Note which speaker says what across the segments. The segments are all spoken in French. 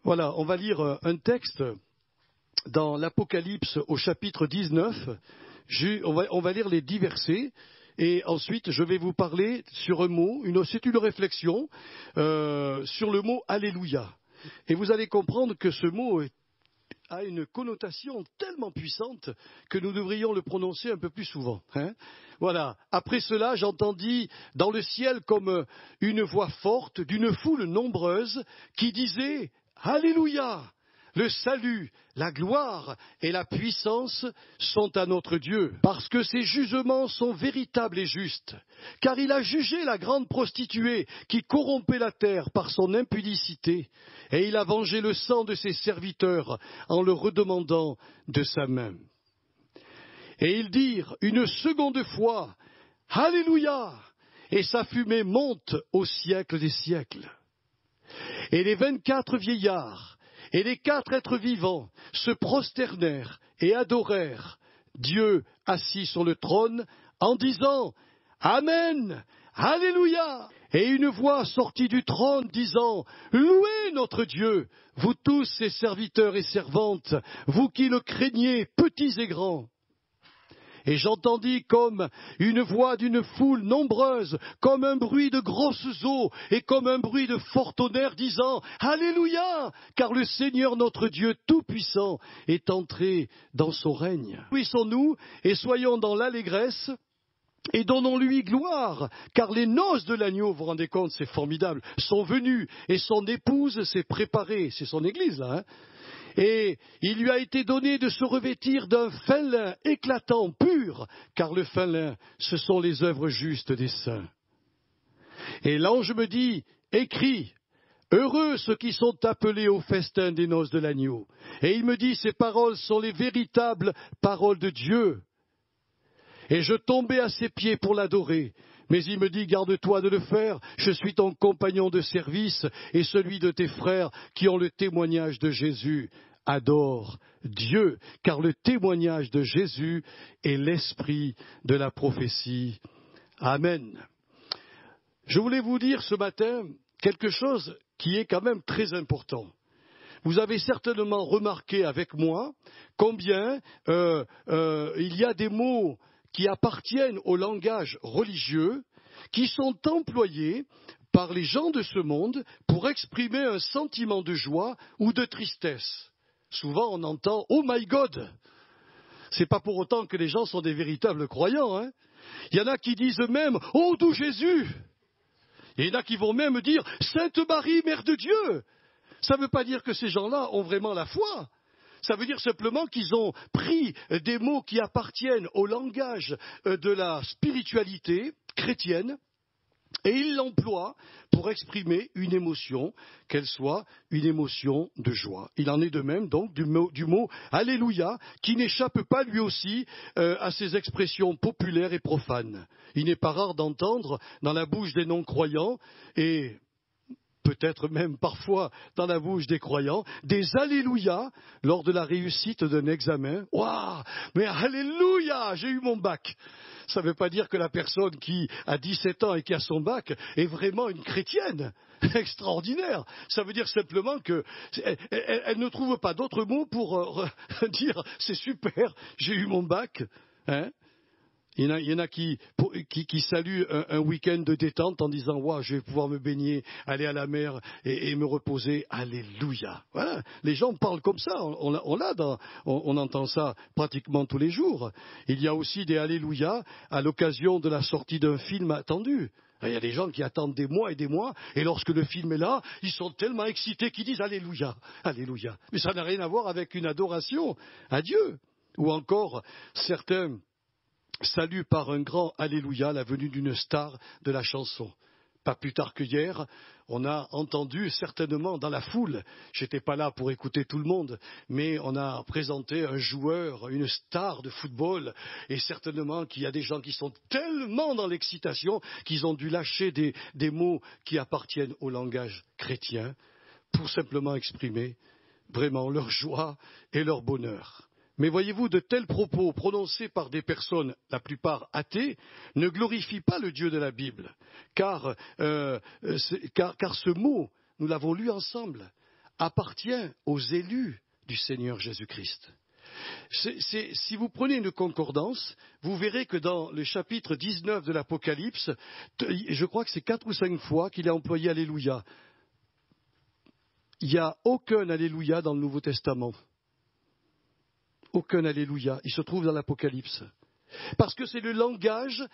Speaker 1: Voilà, on va lire un texte dans l'Apocalypse au chapitre 19. On va lire les 10 versets et ensuite je vais vous parler sur un mot, c'est une réflexion sur le mot Alléluia. Et vous allez comprendre que ce mot a une connotation tellement puissante que nous devrions le prononcer un peu plus souvent. Voilà. Après cela, j'entendis dans le ciel comme une voix forte d'une foule nombreuse qui disait « Alléluia ! Le salut, la gloire et la puissance sont à notre Dieu, parce que ses jugements sont véritables et justes. Car il a jugé la grande prostituée qui corrompait la terre par son impudicité, et il a vengé le sang de ses serviteurs en le redemandant de sa main. Et ils dirent une seconde fois, Alléluia! Et sa fumée monte au siècle des siècles. Et les 24 vieillards et les 4 êtres vivants se prosternèrent et adorèrent Dieu assis sur le trône en disant Amen, Alléluia. Et une voix sortit du trône disant Louez notre Dieu, vous tous ses serviteurs et servantes, vous qui le craignez, petits et grands. Et j'entendis comme une voix d'une foule nombreuse, comme un bruit de grosses eaux et comme un bruit de fort tonnerre disant Alléluia, car le Seigneur notre Dieu Tout-Puissant est entré dans son règne. Jouissons-nous et soyons dans l'allégresse et donnons-lui gloire, car les noces de l'agneau, vous vous rendez compte, c'est formidable, sont venues et son épouse s'est préparée, c'est son église là, Et il lui a été donné de se revêtir d'un fin lin éclatant, pur, car le fin lin, ce sont les œuvres justes des saints. Et l'ange me dit, écris, heureux ceux qui sont appelés au festin des noces de l'agneau. Et il me dit, ces paroles sont les véritables paroles de Dieu. Et je tombai à ses pieds pour l'adorer. Mais il me dit, garde-toi de le faire, je suis ton compagnon de service et celui de tes frères qui ont le témoignage de Jésus. Adore Dieu, car le témoignage de Jésus est l'esprit de la prophétie. Amen. Je voulais vous dire ce matin quelque chose qui est quand même très important. Vous avez certainement remarqué avec moi combien il y a des mots qui appartiennent au langage religieux, qui sont employés par les gens de ce monde pour exprimer un sentiment de joie ou de tristesse. Souvent on entend « Oh my God !» C'est pas pour autant que les gens sont des véritables croyants. Hein. Il y en a qui disent même « Oh doux Jésus !» Il y en a qui vont même dire « Sainte Marie, Mère de Dieu !» Ça ne veut pas dire que ces gens-là ont vraiment la foi. Ça veut dire simplement qu'ils ont pris des mots qui appartiennent au langage de la spiritualité chrétienne et ils l'emploient pour exprimer une émotion, qu'elle soit une émotion de joie. Il en est de même donc du mot Alléluia qui n'échappe pas lui aussi à ces expressions populaires et profanes. Il n'est pas rare d'entendre dans la bouche des non-croyants et peut-être même parfois dans la bouche des croyants, des Alléluia lors de la réussite d'un examen. Waouh, mais Alléluia, j'ai eu mon bac. Ça ne veut pas dire que la personne qui a 17 ans et qui a son bac est vraiment une chrétienne extraordinaire. Ça veut dire simplement qu'elle ne trouve pas d'autres mots pour dire c'est super, j'ai eu mon bac. Hein? Il y en a qui saluent un week-end de détente en disant « Waouh, je vais pouvoir me baigner, aller à la mer et me reposer. Alléluia !» Voilà, les gens parlent comme ça, on entend ça pratiquement tous les jours. Il y a aussi des Alléluia à l'occasion de la sortie d'un film attendu. Il y a des gens qui attendent des mois, et lorsque le film est là, ils sont tellement excités qu'ils disent « Alléluia, Alléluia !» Mais ça n'a rien à voir avec une adoration à Dieu. Ou encore, certains salut par un grand Alléluia la venue d'une star de la chanson. Pas plus tard que hier, on a entendu certainement dans la foule, j'étais pas là pour écouter tout le monde, mais on a présenté un joueur, une star de football, et certainement qu'il y a des gens qui sont tellement dans l'excitation qu'ils ont dû lâcher des mots qui appartiennent au langage chrétien pour simplement exprimer vraiment leur joie et leur bonheur. Mais voyez-vous, de tels propos prononcés par des personnes, la plupart athées, ne glorifient pas le Dieu de la Bible. Car ce mot, nous l'avons lu ensemble, appartient aux élus du Seigneur Jésus-Christ. Si vous prenez une concordance, vous verrez que dans le chapitre 19 de l'Apocalypse, je crois que c'est 4 ou 5 fois qu'il est employé Alléluia. Il n'y a aucun Alléluia dans le Nouveau Testament. Aucun Alléluia. Il se trouve dans l'Apocalypse. Parce que c'est le langage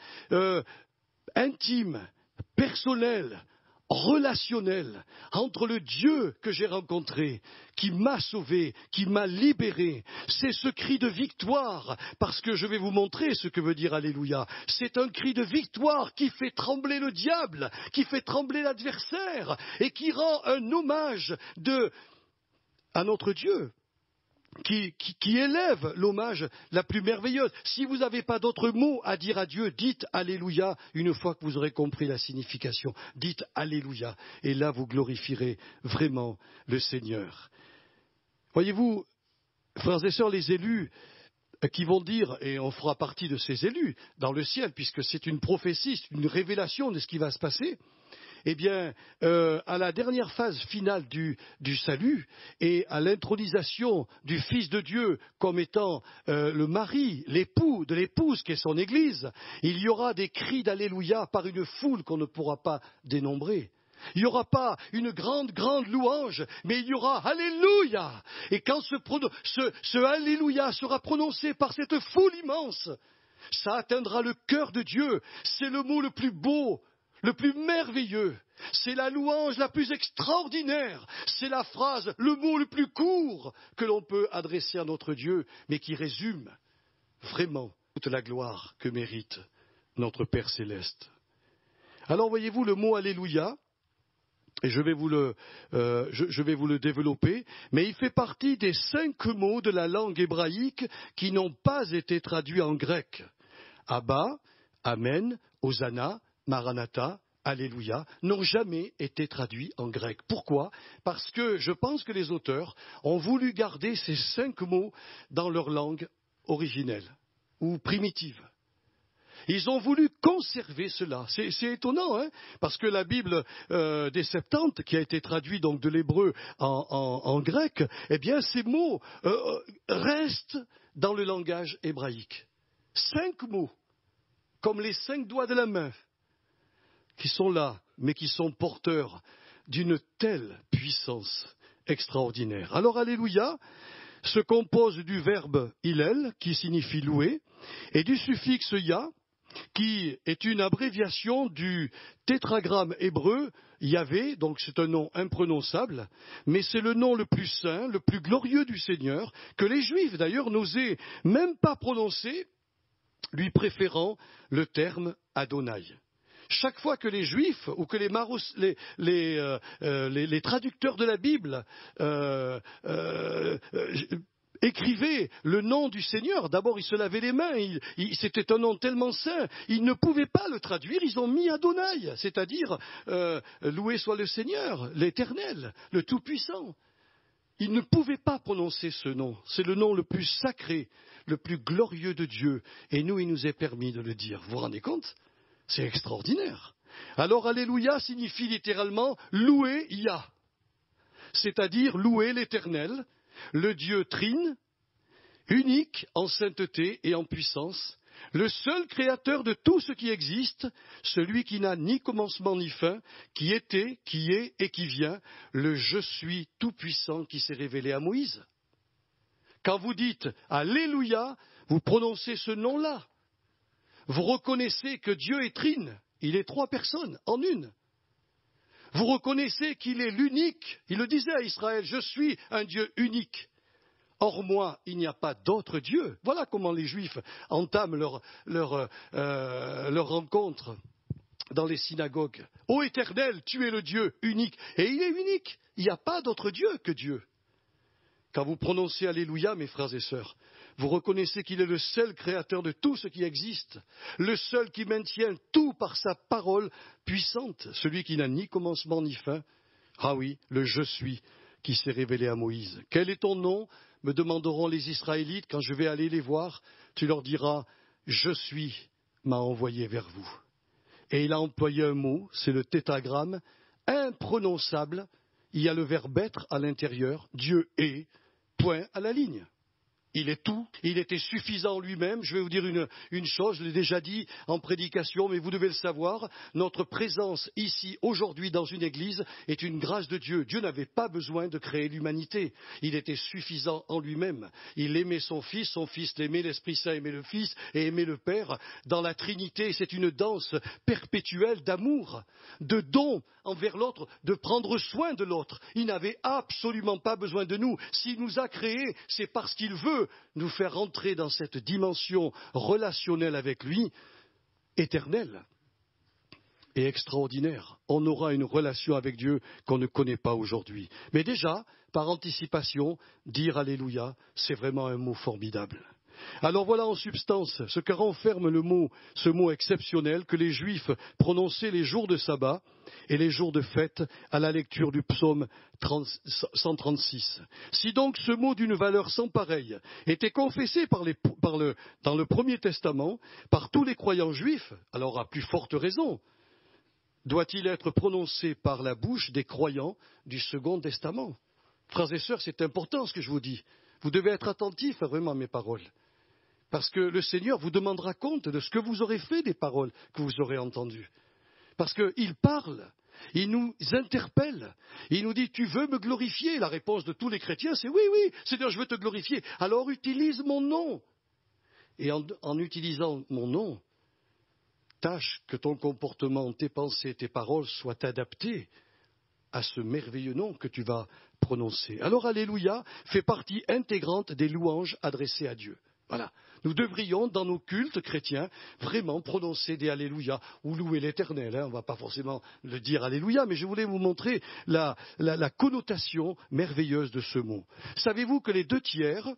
Speaker 1: intime, personnel, relationnel entre le Dieu que j'ai rencontré, qui m'a sauvé, qui m'a libéré. C'est ce cri de victoire, parce que je vais vous montrer ce que veut dire Alléluia. C'est un cri de victoire qui fait trembler le diable, qui fait trembler l'adversaire, et qui rend un hommage à notre Dieu. Qui élève l'hommage la plus merveilleuse. Si vous n'avez pas d'autres mots à dire à Dieu, dites Alléluia une fois que vous aurez compris la signification. Dites Alléluia. Et là, vous glorifierez vraiment le Seigneur. Voyez-vous, frères et sœurs, les élus qui vont dire, et on fera partie de ces élus dans le ciel, puisque c'est une prophétie, c'est une révélation de ce qui va se passer, eh bien, à la dernière phase finale du salut et à l'intronisation du Fils de Dieu comme étant le mari, l'époux de l'épouse qui est son Église, il y aura des cris d'Alléluia par une foule qu'on ne pourra pas dénombrer. Il n'y aura pas une grande louange, mais il y aura Alléluia. Et quand ce Alléluia sera prononcé par cette foule immense, ça atteindra le cœur de Dieu. C'est le mot le plus beau, le plus merveilleux, c'est la louange la plus extraordinaire, c'est la phrase, le mot le plus court que l'on peut adresser à notre Dieu, mais qui résume vraiment toute la gloire que mérite notre Père Céleste. Alors voyez-vous le mot Alléluia, et je vais vous le développer, mais il fait partie des 5 mots de la langue hébraïque qui n'ont pas été traduits en grec. Abba, Amen, Hosanna, Maranatha, Alléluia, n'ont jamais été traduits en grec. Pourquoi? Parce que je pense que les auteurs ont voulu garder ces 5 mots dans leur langue originelle ou primitive. Ils ont voulu conserver cela. C'est étonnant, hein, parce que la Bible des Septante, qui a été traduite donc de l'hébreu en grec, eh bien ces mots restent dans le langage hébraïque. 5 mots, comme les 5 doigts de la main, qui sont là, mais qui sont porteurs d'une telle puissance extraordinaire. Alors, Alléluia se compose du verbe Hillel, qui signifie louer, et du suffixe Ya, qui est une abréviation du tétragramme hébreu Yahvé, donc c'est un nom imprononçable, mais c'est le nom le plus saint, le plus glorieux du Seigneur, que les Juifs d'ailleurs n'osaient même pas prononcer, lui préférant le terme Adonai. Chaque fois que les Juifs ou que les traducteurs de la Bible écrivaient le nom du Seigneur, d'abord ils se lavaient les mains, c'était un nom tellement saint, ils ne pouvaient pas le traduire, ils ont mis Adonai, c'est-à-dire loué soit le Seigneur, l'Éternel, le Tout-Puissant. Ils ne pouvaient pas prononcer ce nom, c'est le nom le plus sacré, le plus glorieux de Dieu, et nous il nous est permis de le dire. Vous vous rendez compte? C'est extraordinaire. Alors, Alléluia signifie littéralement louer Yah, c'est-à-dire louer l'Éternel, le Dieu trine, unique en sainteté et en puissance, le seul créateur de tout ce qui existe, celui qui n'a ni commencement ni fin, qui était, qui est et qui vient, le Je suis tout-puissant qui s'est révélé à Moïse. Quand vous dites Alléluia, vous prononcez ce nom-là. Vous reconnaissez que Dieu est trine, il est 3 personnes en une. Vous reconnaissez qu'il est l'unique, il le disait à Israël, je suis un Dieu unique. Hors moi, il n'y a pas d'autre Dieu. Voilà comment les Juifs entament leur rencontre dans les synagogues. Ô Éternel, tu es le Dieu unique. Et il est unique, il n'y a pas d'autre Dieu que Dieu. Quand vous prononcez Alléluia, mes frères et sœurs, vous reconnaissez qu'il est le seul créateur de tout ce qui existe, le seul qui maintient tout par sa parole puissante, celui qui n'a ni commencement ni fin. Ah oui, le Je suis qui s'est révélé à Moïse. Quel est ton nom? Me demanderont les Israélites quand je vais aller les voir. Tu leur diras, Je suis m'a envoyé vers vous. Et il a employé un mot, c'est le tétragramme, imprononçable, il y a le verbe être à l'intérieur. Dieu est, point à la ligne. Il est tout, il était suffisant lui-même. Je vais vous dire une chose, je l'ai déjà dit en prédication, mais vous devez le savoir. Notre présence ici, aujourd'hui, dans une église, est une grâce de Dieu. Dieu n'avait pas besoin de créer l'humanité. Il était suffisant en lui-même. Il aimait son Fils l'aimait, l'Esprit Saint aimait le Fils et aimait le Père. Dans la Trinité, c'est une danse perpétuelle d'amour, de don envers l'autre, de prendre soin de l'autre. Il n'avait absolument pas besoin de nous. S'il nous a créés, c'est parce qu'il veut nous faire entrer dans cette dimension relationnelle avec lui, éternelle et extraordinaire. On aura une relation avec Dieu qu'on ne connaît pas aujourd'hui. Mais déjà, par anticipation, dire Alléluia, c'est vraiment un mot formidable. Alors voilà en substance ce que renferme ce mot exceptionnel que les Juifs prononçaient les jours de sabbat et les jours de fête à la lecture du psaume 136. Si donc ce mot d'une valeur sans pareille était confessé dans le Premier Testament par tous les croyants juifs, alors à plus forte raison, doit-il être prononcé par la bouche des croyants du Second Testament? Frères et sœurs, c'est important ce que je vous dis. Vous devez être attentifs vraiment à mes paroles. Parce que le Seigneur vous demandera compte de ce que vous aurez fait des paroles que vous aurez entendues. Parce qu'il parle, il nous interpelle, il nous dit « Tu veux me glorifier ?» La réponse de tous les chrétiens, c'est « Oui, oui, Seigneur, je veux te glorifier. Alors utilise mon nom. » Et en utilisant mon nom, tâche que ton comportement, tes pensées, tes paroles soient adaptés à ce merveilleux nom que tu vas prononcer. Alors Alléluia fait partie intégrante des louanges adressées à Dieu. Voilà. Nous devrions, dans nos cultes chrétiens, vraiment prononcer des Alléluia ou louer l'Éternel. On ne va pas forcément le dire Alléluia, mais je voulais vous montrer la connotation merveilleuse de ce mot. Savez-vous que les 2/3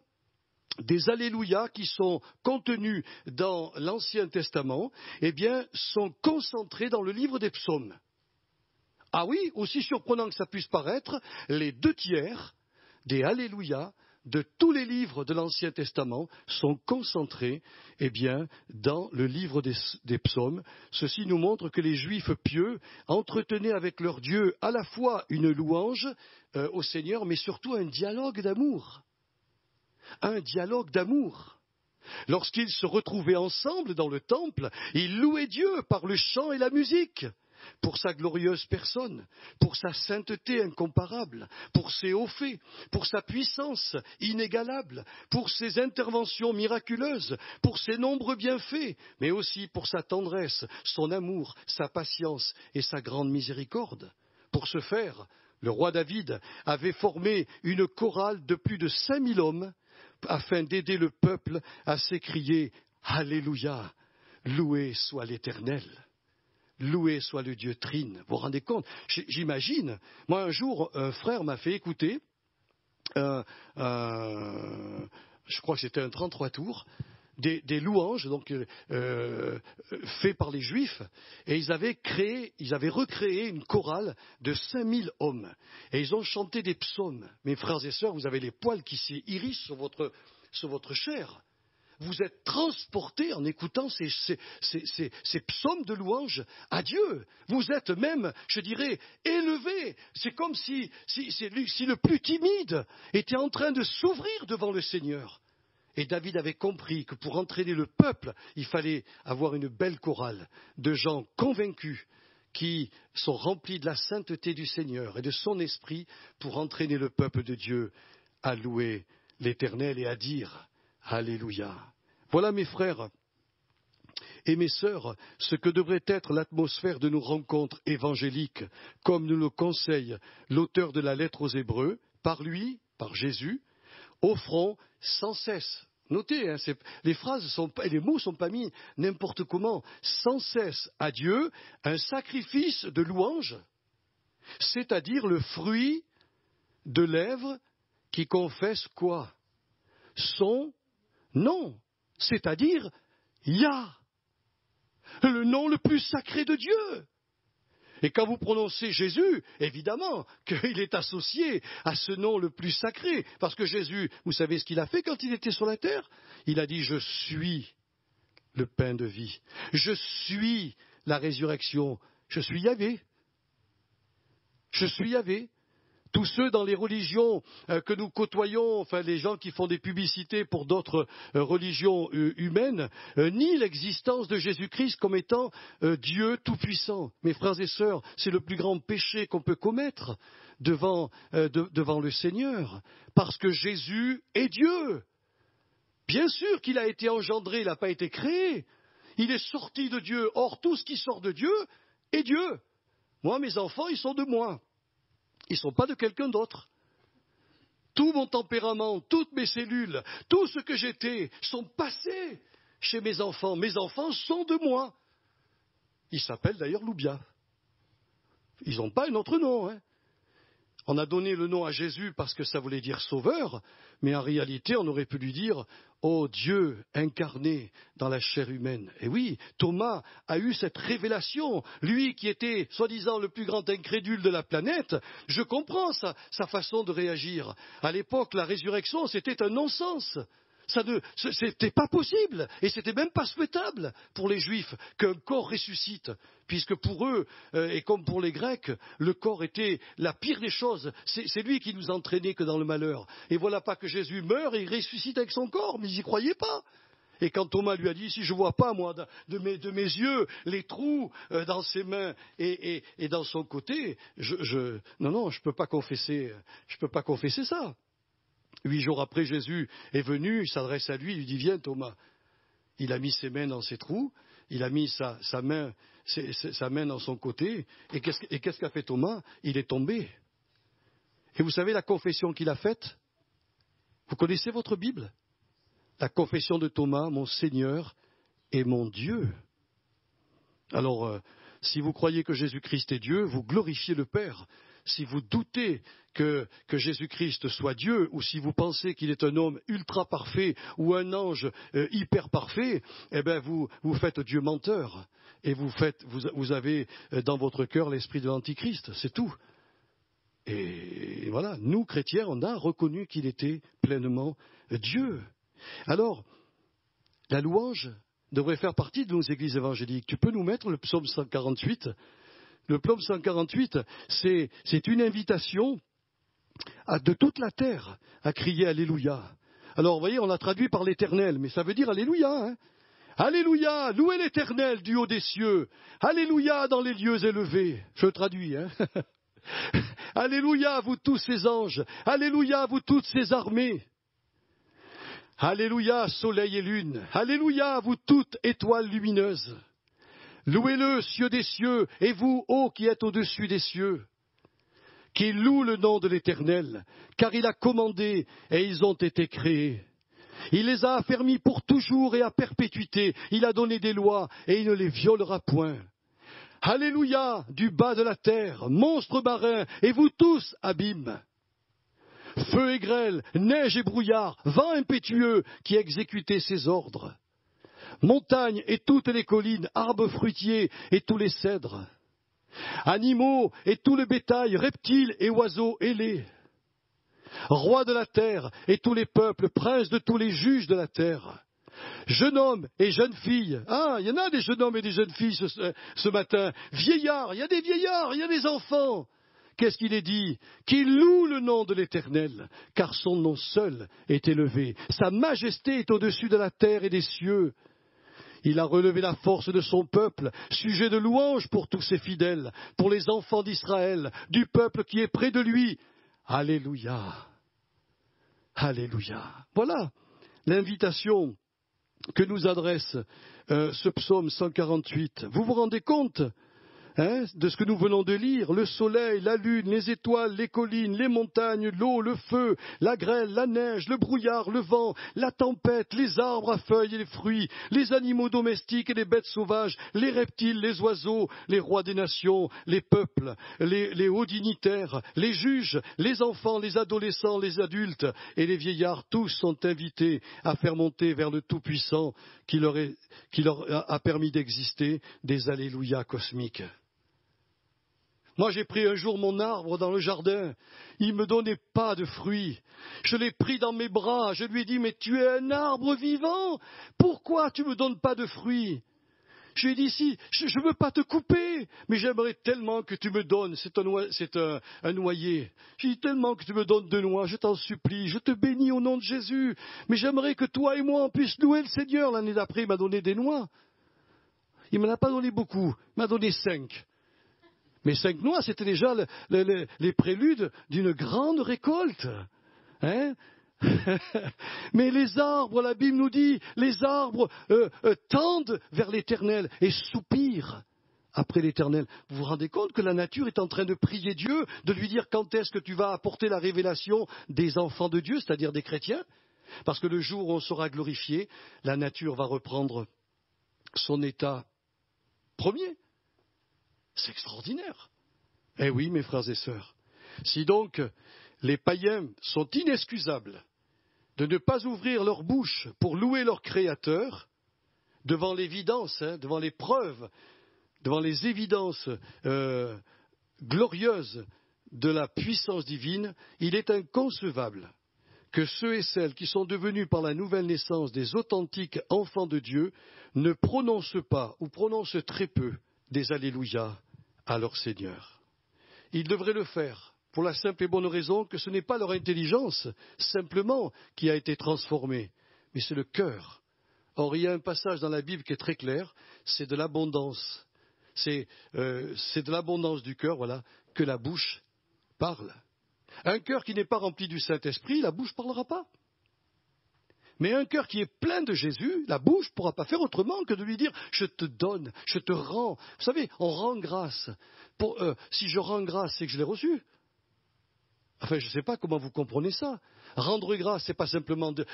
Speaker 1: des Alléluia qui sont contenus dans l'Ancien Testament, eh bien, sont concentrés dans le livre des psaumes. Ah oui, aussi surprenant que ça puisse paraître, les 2/3 des Alléluia de tous les livres de l'Ancien Testament sont concentrés eh bien, dans le livre des psaumes. Ceci nous montre que les Juifs pieux entretenaient avec leur Dieu à la fois une louange au Seigneur, mais surtout un dialogue d'amour. Un dialogue d'amour. Lorsqu'ils se retrouvaient ensemble dans le temple, ils louaient Dieu par le chant et la musique, pour sa glorieuse personne, pour sa sainteté incomparable, pour ses hauts faits, pour sa puissance inégalable, pour ses interventions miraculeuses, pour ses nombreux bienfaits, mais aussi pour sa tendresse, son amour, sa patience et sa grande miséricorde. Pour ce faire, le roi David avait formé une chorale de plus de 5000 hommes afin d'aider le peuple à s'écrier « Alléluia, loué soit l'Éternel ». Loué soit le Dieu Trine. Vous vous rendez compte? J'imagine, moi un jour, un frère m'a fait écouter, je crois que c'était un 33 tours, des louanges donc faits par les Juifs, et ils avaient recréé une chorale de 5000 hommes, et ils ont chanté des psaumes. Mes frères et sœurs, vous avez les poils qui s'hérissent sur votre chair. Vous êtes transportés en écoutant ces psaumes de louange à Dieu. Vous êtes même, je dirais, élevés. C'est comme si le plus timide était en train de s'ouvrir devant le Seigneur. Et David avait compris que pour entraîner le peuple, il fallait avoir une belle chorale de gens convaincus qui sont remplis de la sainteté du Seigneur et de son esprit pour entraîner le peuple de Dieu à louer l'Éternel et à dire Alléluia. Voilà, mes frères et mes sœurs, ce que devrait être l'atmosphère de nos rencontres évangéliques, comme nous le conseille l'auteur de la lettre aux Hébreux, par lui, par Jésus, offrons sans cesse. Notez, les mots ne sont pas mis n'importe comment. Sans cesse à Dieu, un sacrifice de louange, c'est-à-dire le fruit de lèvres qui confessent quoi? Son nom, c'est-à-dire Yah, le nom le plus sacré de Dieu. Et quand vous prononcez Jésus, évidemment qu'il est associé à ce nom le plus sacré. Parce que Jésus, vous savez ce qu'il a fait quand il était sur la terre? Il a dit « Je suis le pain de vie. Je suis la résurrection. Je suis Yahvé. Je suis Yahvé. » Tous ceux dans les religions que nous côtoyons, enfin les gens qui font des publicités pour d'autres religions humaines, nient l'existence de Jésus-Christ comme étant Dieu tout-puissant. Mes frères et sœurs, c'est le plus grand péché qu'on peut commettre devant le Seigneur, parce que Jésus est Dieu. Bien sûr qu'il a été engendré, il n'a pas été créé. Il est sorti de Dieu. Or, tout ce qui sort de Dieu est Dieu. Moi, mes enfants, ils sont de moi. Ils ne sont pas de quelqu'un d'autre. Tout mon tempérament, toutes mes cellules, tout ce que j'étais sont passés chez mes enfants. Mes enfants sont de moi. Ils s'appellent d'ailleurs Loubia. Ils n'ont pas un autre nom. On a donné le nom à Jésus parce que ça voulait dire sauveur, mais en réalité, on aurait pu lui dire « Oh Dieu incarné dans la chair humaine ». Et oui, Thomas a eu cette révélation. Lui qui était, soi-disant, le plus grand incrédule de la planète, je comprends sa façon de réagir. À l'époque, la résurrection, c'était un non-sens. C'était pas possible, et c'était même pas souhaitable pour les Juifs qu'un corps ressuscite, puisque pour eux, et comme pour les Grecs, le corps était la pire des choses. C'est lui qui nous entraînait que dans le malheur. Et voilà pas que Jésus meurt et il ressuscite avec son corps, mais ils n'y croyaient pas. Et quand Thomas lui a dit, si je vois pas, moi, de mes yeux, les trous dans ses mains et dans son côté, non, je peux pas confesser ça. 8 jours après, Jésus est venu, il s'adresse à lui, il lui dit « Viens Thomas ». Il a mis ses mains dans ses trous, il a mis sa main dans son côté, et qu'est-ce qu'a fait Thomas? Il est tombé. Et vous savez la confession qu'il a faite? Vous connaissez votre Bible? La confession de Thomas, mon Seigneur et mon Dieu. Alors, si vous croyez que Jésus-Christ est Dieu, vous glorifiez le Père. Si vous doutez que Jésus-Christ soit Dieu, ou si vous pensez qu'il est un homme ultra parfait ou un ange hyper parfait, eh bien vous faites Dieu menteur. Et vous avez dans votre cœur l'esprit de l'Antichrist, c'est tout. Et voilà, nous, chrétiens, on a reconnu qu'il était pleinement Dieu. Alors, la louange devrait faire partie de nos églises évangéliques. Tu peux nous mettre le psaume 148 ? Le psaume 148, c'est une invitation de toute la terre à crier Alléluia. Alors, vous voyez, on l'a traduit par l'Éternel, mais ça veut dire Alléluia. Alléluia, louez l'Éternel du haut des cieux. Alléluia dans les lieux élevés. Je traduis. Alléluia, vous tous ces anges. Alléluia, vous toutes ces armées. Alléluia, soleil et lune. Alléluia, vous toutes étoiles lumineuses. Louez-le, cieux des cieux, et vous, ô qui êtes au-dessus des cieux, qui louent le nom de l'Éternel, car il a commandé, et ils ont été créés. Il les a affermis pour toujours et à perpétuité. Il a donné des lois, et il ne les violera point. Alléluia, du bas de la terre, monstres marins, et vous tous, abîmes. Feu et grêle, neige et brouillard, vent impétueux, qui exécutez ses ordres. Montagnes et toutes les collines, arbres fruitiers et tous les cèdres, animaux et tout le bétail, reptiles et oiseaux ailés, rois de la terre et tous les peuples, princes de tous les juges de la terre, jeunes hommes et jeunes filles. Ah, il y en a des jeunes hommes et des jeunes filles ce matin. Vieillards, il y a des vieillards, il y a des enfants. Qu'est-ce qu'il est dit? Qu'il loue le nom de l'Éternel, car son nom seul est élevé. Sa majesté est au-dessus de la terre et des cieux. Il a relevé la force de son peuple, sujet de louange pour tous ses fidèles, pour les enfants d'Israël, du peuple qui est près de lui. Alléluia. Alléluia. Voilà l'invitation que nous adresse ce psaume 148. Vous vous rendez compte de ce que nous venons de lire? Le soleil, la lune, les étoiles, les collines, les montagnes, l'eau, le feu, la grêle, la neige, le brouillard, le vent, la tempête, les arbres à feuilles et les fruits, les animaux domestiques et les bêtes sauvages, les reptiles, les oiseaux, les rois des nations, les peuples, les hauts dignitaires, les juges, les enfants, les adolescents, les adultes et les vieillards, tous sont invités à faire monter vers le Tout-Puissant qui leur a permis d'exister des alléluia cosmiques. Moi, j'ai pris un jour mon arbre dans le jardin. Il ne me donnait pas de fruits. Je l'ai pris dans mes bras. Je lui ai dit, mais tu es un arbre vivant. Pourquoi tu ne me donnes pas de fruits? Je lui ai dit, si, je ne veux pas te couper, mais j'aimerais tellement que tu me donnes, c'est un noyer. J'ai dit tellement que tu me donnes 2 noix, je t'en supplie, je te bénis au nom de Jésus. Mais j'aimerais que toi et moi, on puisse louer le Seigneur. L'année d'après, il m'a donné des noix. Il ne m'en a pas donné beaucoup, il m'a donné 5. Mais 5 noix, c'était déjà les préludes d'une grande récolte. Hein? Mais les arbres, la Bible nous dit, les arbres tendent vers l'Éternel et soupirent après l'Éternel. Vous vous rendez compte que la nature est en train de prier Dieu, de lui dire quand est-ce que tu vas apporter la révélation des enfants de Dieu, c'est-à-dire des chrétiens? Parce que le jour où on sera glorifié, la nature va reprendre son état premier. C'est extraordinaire. Eh oui, mes frères et sœurs. Si donc les païens sont inexcusables de ne pas ouvrir leur bouche pour louer leur Créateur, devant l'évidence, devant les preuves, devant les évidences glorieuses de la puissance divine, il est inconcevable que ceux et celles qui sont devenus par la nouvelle naissance des authentiques enfants de Dieu ne prononcent pas ou prononcent très peu des Alléluia à leur Seigneur. Ils devraient le faire pour la simple et bonne raison que ce n'est pas leur intelligence simplement qui a été transformée, mais c'est le cœur. Or, il y a un passage dans la Bible qui est très clair, c'est de l'abondance. C'est de l'abondance du cœur, voilà, que la bouche parle. Un cœur qui n'est pas rempli du Saint-Esprit, la bouche ne parlera pas. Mais un cœur qui est plein de Jésus, la bouche ne pourra pas faire autrement que de lui dire « je te donne, je te rends ». Vous savez, on rend grâce. Si je rends grâce, c'est que je l'ai reçu. Enfin, je ne sais pas comment vous comprenez ça. Rendre grâce, ce n'est pas simplement de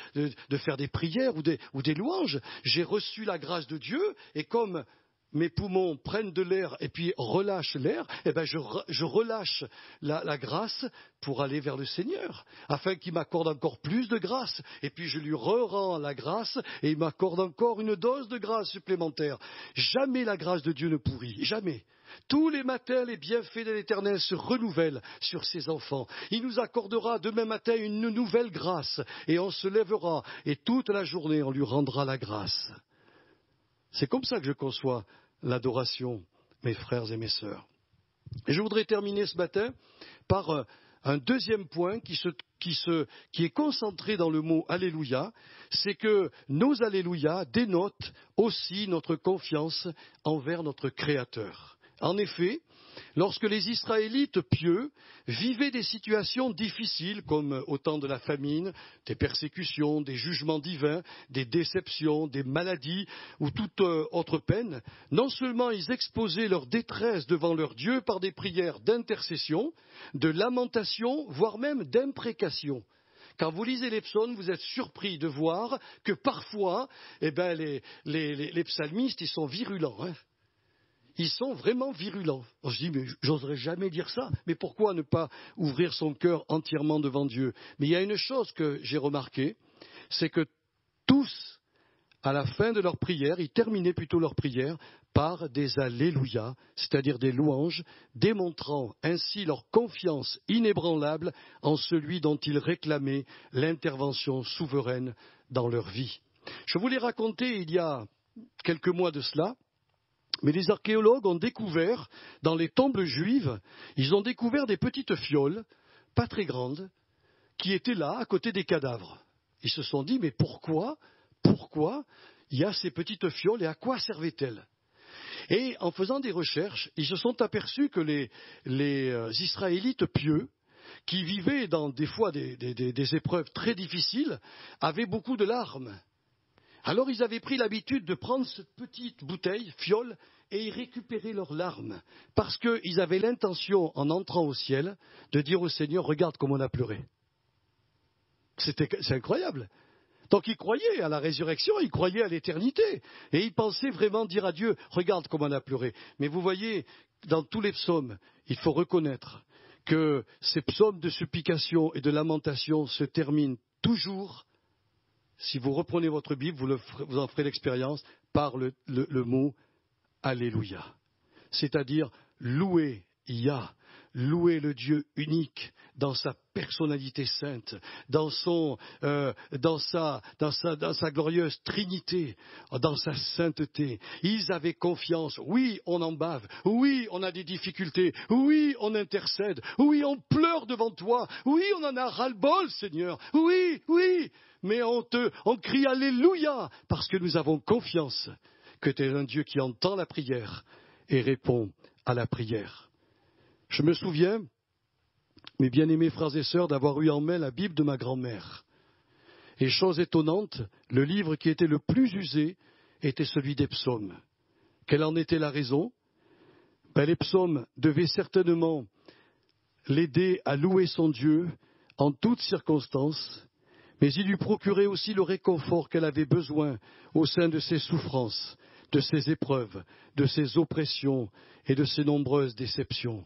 Speaker 1: faire des prières ou des louanges. J'ai reçu la grâce de Dieu et comme mes poumons prennent de l'air et puis relâchent l'air, eh ben je relâche la grâce pour aller vers le Seigneur, afin qu'il m'accorde encore plus de grâce. Et puis je lui rends la grâce et il m'accorde encore une dose de grâce supplémentaire. Jamais la grâce de Dieu ne pourrit, jamais. Tous les matins, les bienfaits de l'Éternel se renouvellent sur ses enfants. Il nous accordera demain matin une nouvelle grâce et on se lèvera et toute la journée on lui rendra la grâce. C'est comme ça que je conçois l'adoration, mes frères et mes sœurs. Et je voudrais terminer ce matin par un deuxième point qui est concentré dans le mot Alléluia, c'est que nos Alléluia dénotent aussi notre confiance envers notre Créateur. En effet, lorsque les Israélites pieux vivaient des situations difficiles, comme au temps de la famine, des persécutions, des jugements divins, des déceptions, des maladies ou toute autre peine, non seulement ils exposaient leur détresse devant leur Dieu par des prières d'intercession, de lamentation, voire même d'imprécation. Quand vous lisez les psaumes, vous êtes surpris de voir que parfois, les psalmistes, ils sont virulents, Ils sont vraiment virulents. Je dis, mais j'oserais jamais dire ça. Mais pourquoi ne pas ouvrir son cœur entièrement devant Dieu? Mais il y a une chose que j'ai remarquée, c'est que tous, à la fin de leur prière, ils terminaient plutôt leur prière par des Alléluia, c'est-à-dire des louanges, démontrant ainsi leur confiance inébranlable en celui dont ils réclamaient l'intervention souveraine dans leur vie. Je vous l'ai raconté il y a quelques mois de cela. Mais les archéologues ont découvert, dans les tombes juives, ils ont découvert des petites fioles, pas très grandes, qui étaient là, à côté des cadavres. Ils se sont dit, mais pourquoi il y a ces petites fioles et à quoi servaient-elles? Et en faisant des recherches, ils se sont aperçus que les Israélites pieux, qui vivaient dans des fois des épreuves très difficiles, avaient beaucoup de larmes. Alors ils avaient pris l'habitude de prendre cette petite bouteille, fiole, et y récupérer leurs larmes, parce qu'ils avaient l'intention, en entrant au ciel, de dire au Seigneur, regarde comme on a pleuré. C'est incroyable. Donc ils croyaient à la résurrection, ils croyaient à l'éternité, et ils pensaient vraiment dire à Dieu, regarde comme on a pleuré. Mais vous voyez, dans tous les psaumes, il faut reconnaître que ces psaumes de supplication et de lamentation se terminent toujours. Si vous reprenez votre Bible, vous en ferez l'expérience par le mot Alléluia. C'est-à-dire louer Yah, louer le Dieu unique dans sa personnalité sainte, dans sa glorieuse Trinité, dans sa sainteté. Ils avaient confiance. Oui, on en bave. Oui, on a des difficultés. Oui, on intercède. Oui, on pleure devant toi. Oui, on en a ras-le-bol, Seigneur. Oui, oui. Mais on crie Alléluia parce que nous avons confiance que tu es un Dieu qui entend la prière et répond à la prière. Je me souviens, mes bien-aimés frères et sœurs, d'avoir eu en main la Bible de ma grand-mère. Et chose étonnante, le livre qui était le plus usé était celui des psaumes. Quelle en était la raison? Les psaumes devaient certainement l'aider à louer son Dieu en toutes circonstances, mais il lui procurait aussi le réconfort qu'elle avait besoin au sein de ses souffrances, de ses épreuves, de ses oppressions et de ses nombreuses déceptions.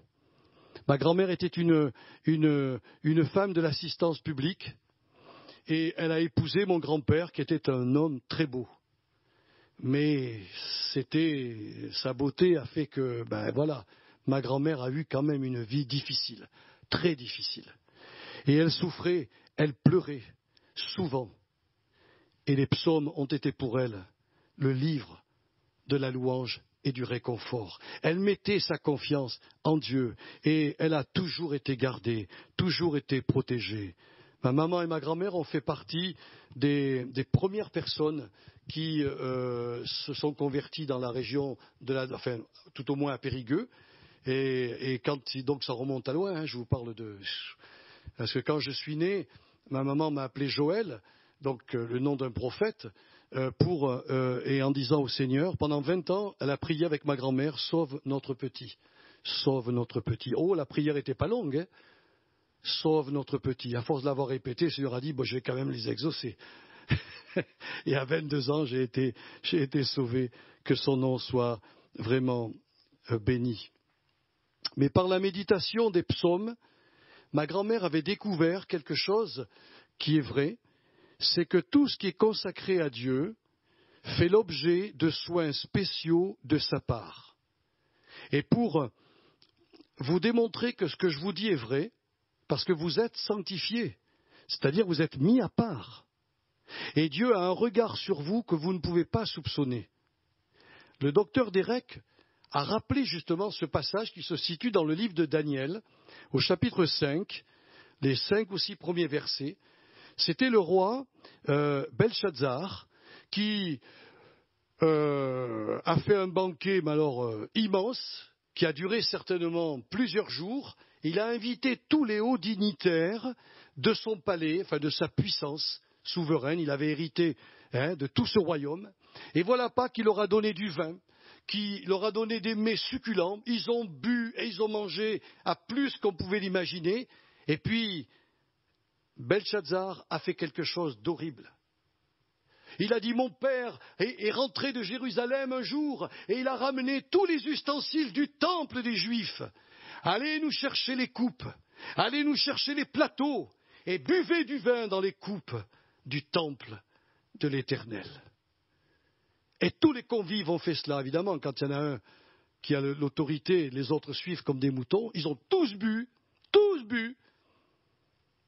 Speaker 1: Ma grand-mère était une femme de l'assistance publique et elle a épousé mon grand-père qui était un homme très beau. Mais sa beauté a fait que, ma grand-mère a eu quand même une vie difficile, très difficile. Et elle souffrait, elle pleurait, souvent. Et les psaumes ont été pour elle le livre de la louange et du réconfort. Elle mettait sa confiance en Dieu et elle a toujours été gardée, toujours été protégée. Ma maman et ma grand-mère ont fait partie des premières personnes qui se sont converties dans la région tout au moins à Périgueux. Et donc ça remonte à loin, je vous parle parce que quand je suis né, ma maman m'a appelé Joël, donc le nom d'un prophète, et en disant au Seigneur, pendant 20 ans, elle a prié avec ma grand-mère, sauve notre petit, sauve notre petit. Oh, la prière n'était pas longue, hein. Sauve notre petit. À force de l'avoir répété, le Seigneur a dit, je vais quand même les exaucer. Et à 22 ans, j'ai été sauvé, que son nom soit vraiment béni. Mais par la méditation des psaumes, ma grand-mère avait découvert quelque chose qui est vrai, c'est que tout ce qui est consacré à Dieu fait l'objet de soins spéciaux de sa part. Et pour vous démontrer que ce que je vous dis est vrai, parce que vous êtes sanctifiés, c'est-à-dire vous êtes mis à part. Et Dieu a un regard sur vous que vous ne pouvez pas soupçonner. Le docteur Derek a rappelé justement ce passage qui se situe dans le livre de Daniel, au chapitre 5, les 5 ou 6 premiers versets. C'était le roi Belshazzar qui a fait un banquet immense, qui a duré certainement plusieurs jours. Il a invité tous les hauts dignitaires de son palais, de sa puissance souveraine. Il avait hérité de tout ce royaume. Et voilà pas qu'il leur a donné du vin, qu'il leur a donné des mets succulents. Ils ont bu et ils ont mangé à plus qu'on pouvait l'imaginer. Et puis, Belshazzar a fait quelque chose d'horrible. Il a dit, mon père est rentré de Jérusalem un jour et il a ramené tous les ustensiles du temple des Juifs. Allez nous chercher les coupes, allez nous chercher les plateaux et buvez du vin dans les coupes du temple de l'Éternel. Et tous les convives ont fait cela, évidemment, quand il y en a un qui a l'autorité, les autres suivent comme des moutons. Ils ont tous bu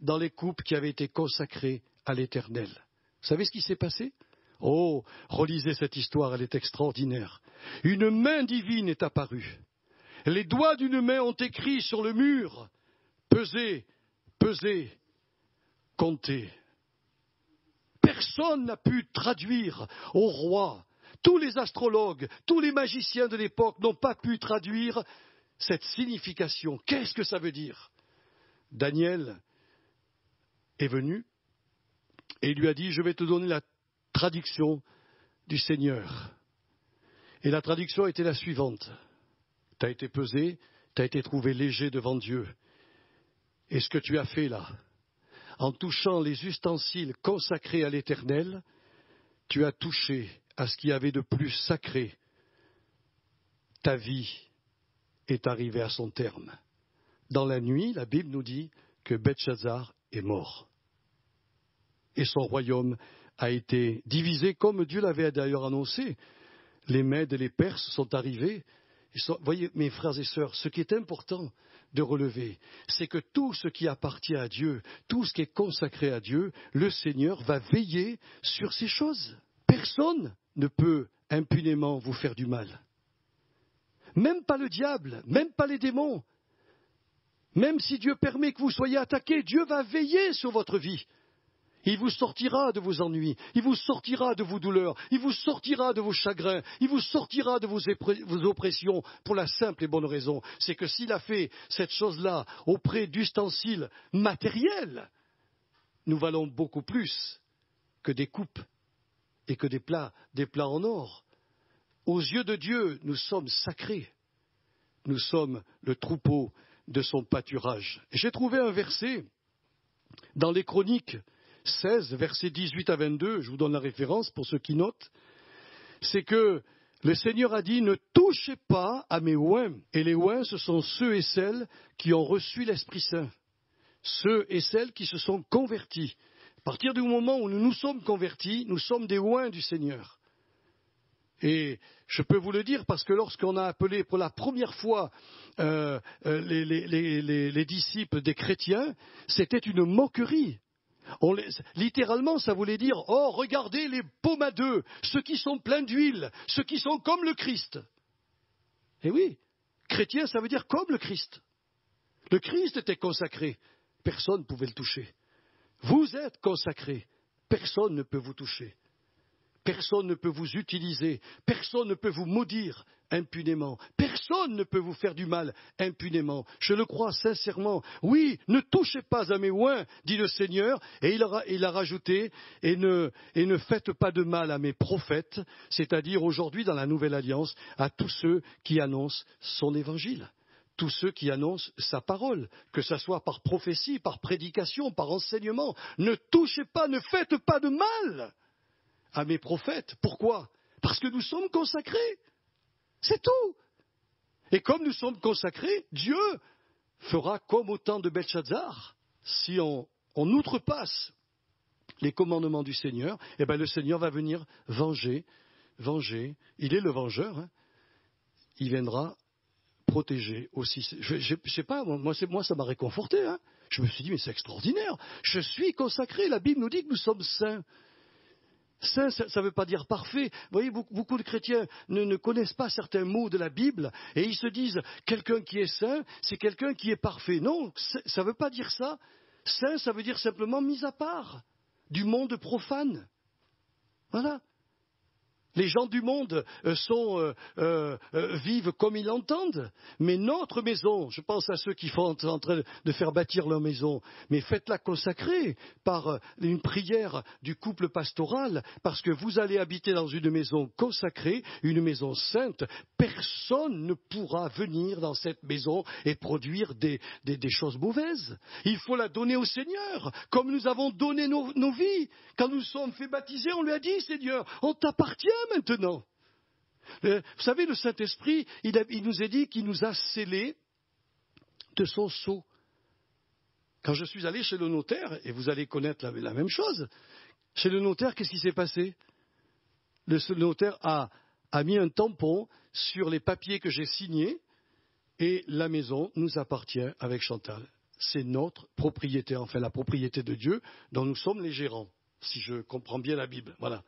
Speaker 1: dans les coupes qui avaient été consacrées à l'Éternel. Vous savez ce qui s'est passé? Oh, relisez cette histoire, elle est extraordinaire. Une main divine est apparue. Les doigts d'une main ont écrit sur le mur, pesez, pesez, comptez. Personne n'a pu traduire au roi. Tous les astrologues, tous les magiciens de l'époque n'ont pas pu traduire cette signification. Qu'est-ce que ça veut dire? Daniel est venu et il lui a dit, je vais te donner la traduction du Seigneur. Et la traduction était la suivante. Tu as été pesé, tu as été trouvé léger devant Dieu. Et ce que tu as fait là, en touchant les ustensiles consacrés à l'Éternel, tu as touché à ce qu'il y avait de plus sacré. Ta vie est arrivée à son terme. Dans la nuit, la Bible nous dit que Belshazzar est mort. Et son royaume a été divisé comme Dieu l'avait d'ailleurs annoncé. Les Mèdes et les Perses sont arrivés. Voyez, mes frères et sœurs, ce qui est important de relever, c'est que tout ce qui appartient à Dieu, tout ce qui est consacré à Dieu, le Seigneur va veiller sur ces choses. Personne ne peut impunément vous faire du mal. Même pas le diable, même pas les démons. Même si Dieu permet que vous soyez attaqués, Dieu va veiller sur votre vie. Il vous sortira de vos ennuis, il vous sortira de vos douleurs, il vous sortira de vos chagrins, il vous sortira de vos oppressions pour la simple et bonne raison. C'est que s'il a fait cette chose-là auprès d'ustensiles matériels, nous valons beaucoup plus que des coupes et que des plats en or. Aux yeux de Dieu, nous sommes sacrés. Nous sommes le troupeau de son pâturage. Et j'ai trouvé un verset dans les Chroniques 16, versets 18 à 22, je vous donne la référence pour ceux qui notent, c'est que le Seigneur a dit « Ne touchez pas à mes oins ». Et les oins, ce sont ceux et celles qui ont reçu l'Esprit Saint, ceux et celles qui se sont convertis. À partir du moment où nous nous sommes convertis, nous sommes des oins du Seigneur. Et je peux vous le dire parce que lorsqu'on a appelé pour la première fois les disciples des chrétiens, c'était une moquerie. Littéralement, ça voulait dire « Oh, regardez les pommadeux, ceux qui sont pleins d'huile, ceux qui sont comme le Christ ». Et oui, chrétien, ça veut dire comme le Christ. Le Christ était consacré, personne ne pouvait le toucher. Vous êtes consacrés, personne ne peut vous toucher. Personne ne peut vous utiliser, personne ne peut vous maudire impunément, personne ne peut vous faire du mal impunément. Je le crois sincèrement. Oui, ne touchez pas à mes oins, dit le Seigneur, et il a rajouté, et ne faites pas de mal à mes prophètes, c'est-à-dire aujourd'hui dans la Nouvelle Alliance, à tous ceux qui annoncent son évangile. Tous ceux qui annoncent sa parole, que ce soit par prophétie, par prédication, par enseignement. Ne touchez pas, ne faites pas de mal à mes prophètes. Pourquoi? Parce que nous sommes consacrés. C'est tout. Et comme nous sommes consacrés, Dieu fera comme au temps de Belshazzar. Si on outrepasse les commandements du Seigneur, eh bien le Seigneur va venir venger. Il est le vengeur. Hein. Il viendra protéger aussi. Je sais pas, moi ça m'a réconforté. Hein. Je me suis dit, mais c'est extraordinaire. Je suis consacré. La Bible nous dit que nous sommes saints. Saint, ça ne veut pas dire parfait. Vous voyez, beaucoup de chrétiens ne connaissent pas certains mots de la Bible et ils se disent quelqu'un qui est saint, c'est quelqu'un qui est parfait. Non, ça ne veut pas dire ça. Saint, ça veut dire simplement mis à part du monde profane. Voilà. Les gens du monde vivent comme ils l'entendent, mais notre maison, je pense à ceux qui sont en train de faire bâtir leur maison, mais faites-la consacrer par une prière du couple pastoral, parce que vous allez habiter dans une maison consacrée, une maison sainte. Personne ne pourra venir dans cette maison et produire des choses mauvaises. Il faut la donner au Seigneur, comme nous avons donné nos vies. Quand nous sommes fait baptiser, on lui a dit, Seigneur, on t'appartient maintenant. Vous savez, le Saint-Esprit, il nous a dit qu'il nous a scellés de son sceau. Quand je suis allé chez le notaire, et vous allez connaître la même chose, chez le notaire, qu'est-ce qui s'est passé? Le notaire a mis un tampon sur les papiers que j'ai signés, et la maison nous appartient avec Chantal. C'est notre propriété, enfin la propriété de Dieu, dont nous sommes les gérants, si je comprends bien la Bible. Voilà.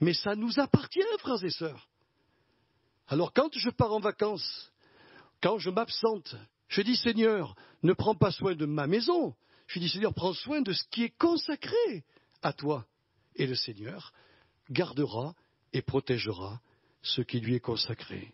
Speaker 1: Mais ça nous appartient, frères et sœurs. Alors quand je pars en vacances, quand je m'absente, je dis Seigneur, ne prends pas soin de ma maison. Je dis Seigneur, prends soin de ce qui est consacré à toi. Et le Seigneur gardera et protégera ce qui lui est consacré.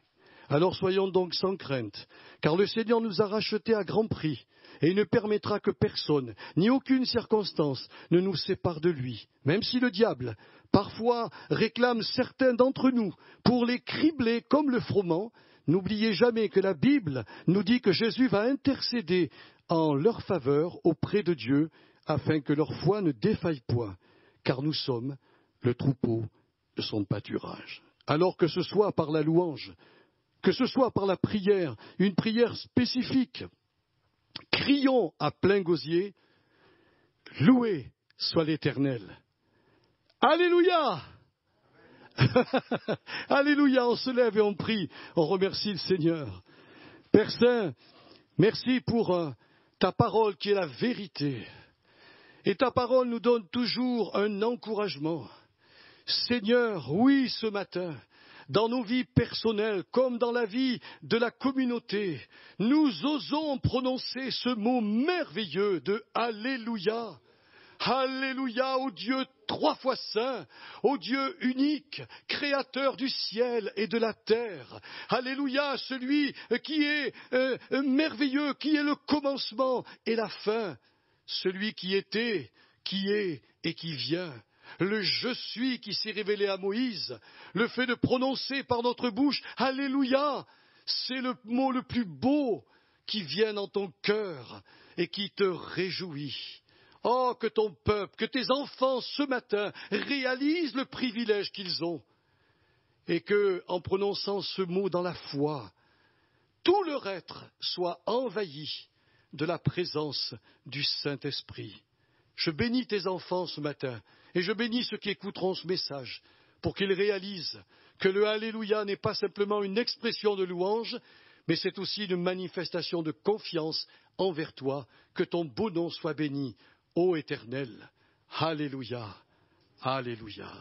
Speaker 1: Alors soyons donc sans crainte, car le Seigneur nous a rachetés à grand prix, et il ne permettra que personne, ni aucune circonstance, ne nous sépare de lui. Même si le diable, parfois, réclame certains d'entre nous pour les cribler comme le froment, n'oubliez jamais que la Bible nous dit que Jésus va intercéder en leur faveur auprès de Dieu, afin que leur foi ne défaille point, car nous sommes le troupeau de son pâturage. Alors que ce soit par la louange, que ce soit par la prière, une prière spécifique, crions à plein gosier, loué soit l'Éternel. Alléluia! Alléluia, on se lève et on prie, on remercie le Seigneur. Père Saint, Merci pour ta parole qui est la vérité. Et ta parole nous donne toujours un encouragement. Seigneur, oui, ce matin, dans nos vies personnelles comme dans la vie de la communauté, nous osons prononcer ce mot merveilleux de Alléluia. Alléluia au Dieu trois fois saint, au Dieu unique, créateur du ciel et de la terre. Alléluia, celui qui est merveilleux, qui est le commencement et la fin, celui qui était, qui est et qui vient. Le je suis qui s'est révélé à Moïse, le fait de prononcer par notre bouche Alléluia, c'est le mot le plus beau qui vient dans ton cœur et qui te réjouit. Oh, que ton peuple, que tes enfants ce matin réalisent le privilège qu'ils ont et que, en prononçant ce mot dans la foi, tout leur être soit envahi de la présence du Saint-Esprit. Je bénis tes enfants ce matin et je bénis ceux qui écouteront ce message pour qu'ils réalisent que le Alléluia n'est pas simplement une expression de louange, mais c'est aussi une manifestation de confiance envers toi. Que ton beau nom soit béni, ô Éternel. Alléluia, Alléluia.